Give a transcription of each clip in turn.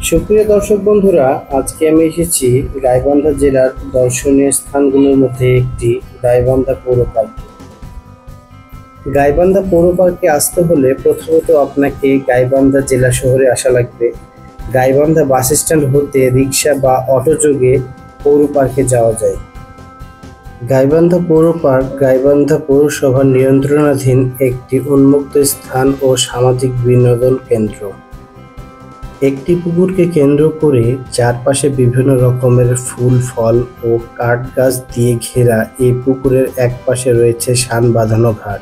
সুপ্রিয় দর্শক বন্ধুরা, আজকে আমি এসেছি গাইবান্ধা জেলার দর্শনীয় স্থানগুলোর মধ্যে একটি গাইবান্ধা পৌর পার্কে। গাইবান্ধা পৌর পার্কে আসতে হলে প্রথমত আপনাকে গাইবান্ধা জেলা শহরে আসা লাগবে। গাইবান্ধা বাস স্ট্যান্ড হতে রিক্সা বা অটো যোগে পৌর পার্কে যাওয়া যায়। গাইবান্ধা পৌর পার্ক গাইবান্ধা পৌরসভার নিয়ন্ত্রণাধীন একটি উন্মুক্ত স্থান ও সামাজিক বিনোদন কেন্দ্র। একটি পুকুরকে কেন্দ্র করে চারপাশে বিভিন্ন রকমের ফুল, ফল ও কাঠ গাছ দিয়ে ঘেরা এই পুকুরের একপাশে রয়েছে শান বাঁধানো ঘাট।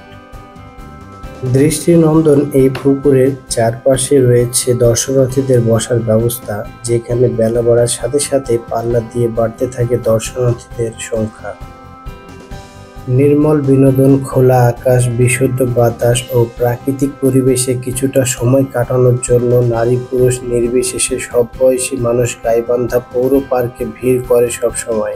দৃষ্টিনন্দন এই পুকুরের চারপাশে রয়েছে দর্শনার্থীদের বসার ব্যবস্থা, যেখানে বেলা বাড়ার সাথে সাথে পাল্লা দিয়ে বাড়তে থাকে দর্শনার্থীদের সংখ্যা। নির্মল বিনোদন, খোলা আকাশ, বিশুদ্ধ বাতাস ও প্রাকৃতিক পরিবেশে কিছুটা সময় কাটানোর জন্য নারী পুরুষ নির্বিশেষে সব বয়সী মানুষ গাইবান্ধা পৌর পার্কে ভিড় করে সবসময়।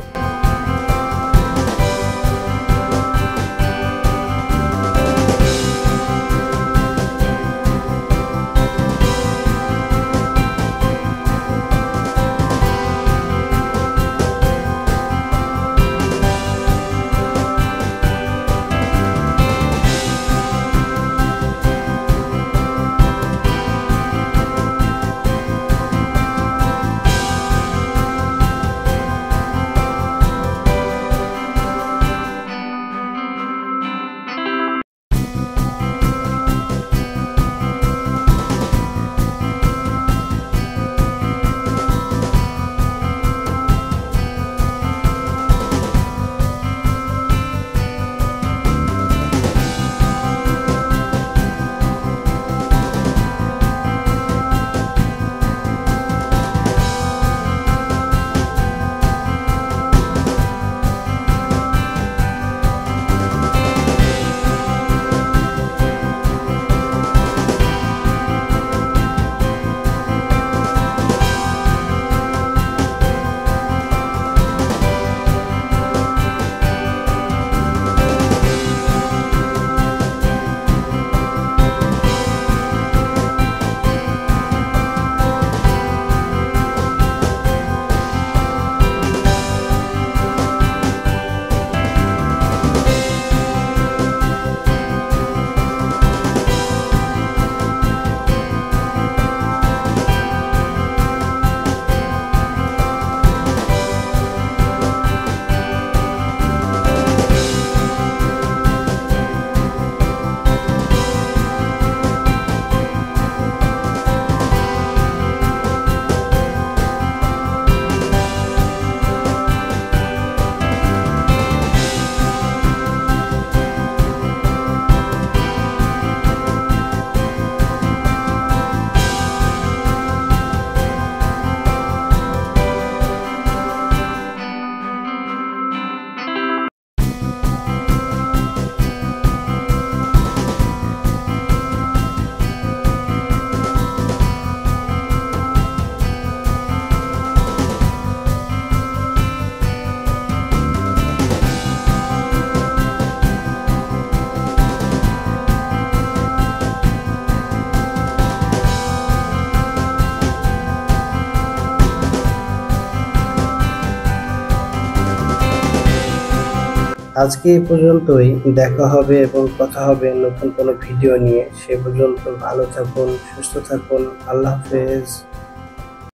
আজকে এই পর্যন্তই। দেখা হবে এবং কথা হবে নতুন কোনো ভিডিও নিয়ে। সে পর্যন্ত ভালো থাকুন, সুস্থ থাকুন। আল্লাহ হাফেজ।